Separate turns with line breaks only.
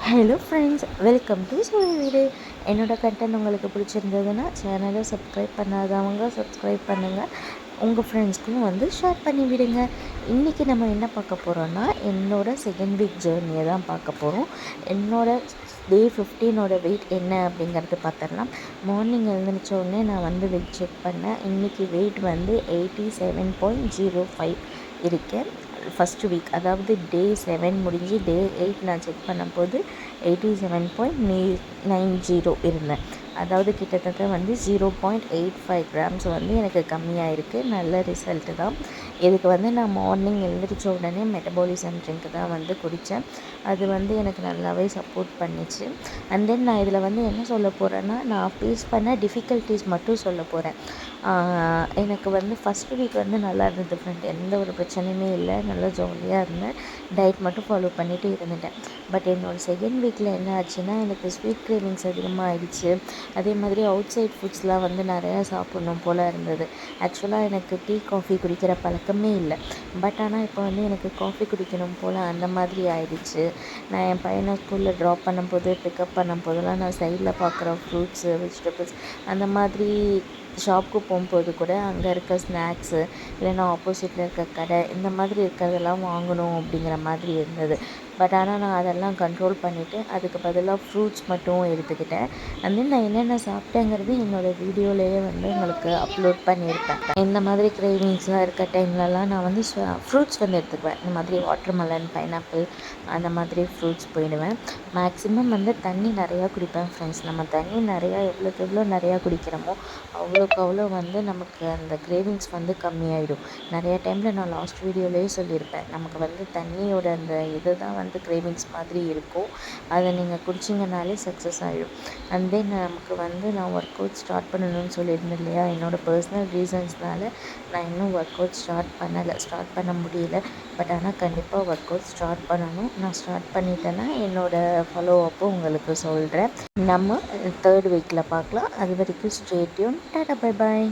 Hello friends, welcome to சோழி வீடு. என்னோடய content உங்களுக்கு பிடிச்சிருந்ததுன்னா சேனலை சப்ஸ்கிரைப் பண்ணாதவங்க சப்ஸ்கிரைப் பண்ணுங்கள். உங்கள் ஃப்ரெண்ட்ஸ்க்கும் வந்து ஷேர் பண்ணி விடுங்க. இன்றைக்கி நம்ம என்ன பார்க்க போகிறோன்னா, என்னோடய செகண்ட் வீக் ஜேர்னியை தான் பார்க்க போகிறோம். என்னோடய டே 15 வெயிட் என்ன அப்படிங்கிறது பார்த்துடலாம். மார்னிங் எழுந்திரிச்சோடனே நான் வந்து வெயிட் செக் பண்ணேன். இன்றைக்கி வெயிட் வந்து 87.05 இருக்கேன். ஃபஸ்ட்டு வீக், அதாவது டே 7 முடிஞ்சு டே 8 நான் செக் பண்ணும்போது 87.90 இருந்தேன். அதாவது கிட்டத்தட்ட வந்து 0.85 கிராம்ஸ் வந்து எனக்கு கம்மியாக இருக்குது. நல்ல ரிசல்ட்டு தான். இதுக்கு வந்து நான் மார்னிங் எழுந்திரிச்ச உடனே மெட்டபாலிசம் ட்ரிங்க் தான் வந்து குடித்தேன். அது வந்து எனக்கு நல்லாவே சப்போர்ட் பண்ணிச்சு. அண்ட் தென் நான் இதில் வந்து என்ன சொல்ல போகிறேன்னா, நான் ஃபேஸ் பண்ண டிஃபிகல்ட்டிஸ் மட்டும் சொல்ல போகிறேன். எனக்கு வந்து ஃபஸ்ட்டு வீக் வந்து நல்லா இருந்தது ஃப்ரெண்ட். எந்த ஒரு பிரச்சனையுமே இல்லை. நல்லா ஜாலியாக இருந்தேன். டயட் மட்டும் ஃபாலோ பண்ணிவிட்டு இருந்துட்டேன். பட் என்னோடய செகண்ட் வீக்கில் என்ன ஆச்சுன்னா, எனக்கு ஸ்வீட் கிரேவிங்ஸ் அதிகமாக ஆயிடுச்சு. அதே மாதிரி அவுட் சைட் ஃபுட்ஸ்லாம் வந்து நிறையா சாப்பிட்ணும் போல் இருந்தது. ஆக்சுவலாக எனக்கு டீ காஃபி குடிக்கிற பழக்கமே இல்லை. பட் ஆனால் இப்போ வந்து எனக்கு காஃபி குடிக்கணும் போல் அந்த மாதிரி ஆயிடுச்சு. நான் என் பையனை ஸ்கூலில் ட்ராப் பண்ணும்போது பிக்கப் பண்ணும்போதெல்லாம் நான் சைடில் பார்க்குற ஃப்ரூட்ஸு, வெஜிடபிள்ஸ் அந்த மாதிரி ஷாப்புக்கு போகும்போது கூட அங்கே இருக்க ஸ்நாக்ஸு இல்லைன்னா ஆப்போசிட்டில் இருக்க கடை இந்த மாதிரி இருக்கிறதெல்லாம் வாங்கணும் அப்படிங்கிற மாதிரி இருந்தது. பட் ஆனால் நான் அதெல்லாம் கண்ட்ரோல் பண்ணிவிட்டு அதுக்கு பதிலாக ஃப்ரூட்ஸ் மட்டும் எடுத்துக்கிட்டேன். அண்ட் தென் நான் என்னென்ன சாப்பிட்டேங்கிறது என்னோடய வீடியோலேயே வந்து உங்களுக்கு அப்லோட் பண்ணியிருப்பேன். இந்த மாதிரி கிரேவிங்ஸ்லாம் இருக்க டைம்லலாம் நான் வந்து ஃப்ரூட்ஸ் வந்து எடுத்துக்குவேன். இந்த மாதிரி வாட்டர்மெலன், பைனாப்பிள் அந்த மாதிரி ஃப்ரூட்ஸ் போயிடுவேன். மேக்ஸிமம் வந்து தண்ணி நிறையா குடிப்பேன் ஃப்ரெண்ட்ஸ். நம்ம தண்ணி நிறையா எவ்வளோக்கு எவ்வளோ நிறையா குடிக்கிறோமோ அவ்வளோக்கு அவ்வளோ வந்து நமக்கு அந்த கிரேவிங்ஸ் வந்து கம்மியாயிடும். நிறைய டைமில் நான் லாஸ்ட் வீடியோலேயே சொல்லியிருப்பேன். நமக்கு வந்து தண்ணியோட அந்த இது தான் வந்து கிரேவிங்ஸ் மாதிரி இருக்கும். அதை நீங்கள் குடிச்சிங்கனாலே சக்ஸஸ் ஆகிடும். அண்ட் தென் நமக்கு வந்து நான் ஒர்க் அவுட் ஸ்டார்ட் பண்ணணும்னு சொல்லியிருந்தேன் இல்லையா, என்னோடய பர்சனல் ரீசன்ஸ்னால நான் இன்னும் ஒர்க் அவுட் ஸ்டார்ட் பண்ண முடியல. பட் ஆனால் கண்டிப்பாக ஒர்க் அவுட் ஸ்டார்ட் பண்ணணும். நான் ஸ்டார்ட் பண்ணிட்டேன்னா என்னோடய ஃபாலோ அப்பும் உங்களுக்கு சொல்கிறேன். நம்ம 3rd வீக்கில் பார்க்கலாம். அது வரைக்கும் stay tune. Tata, bye bye.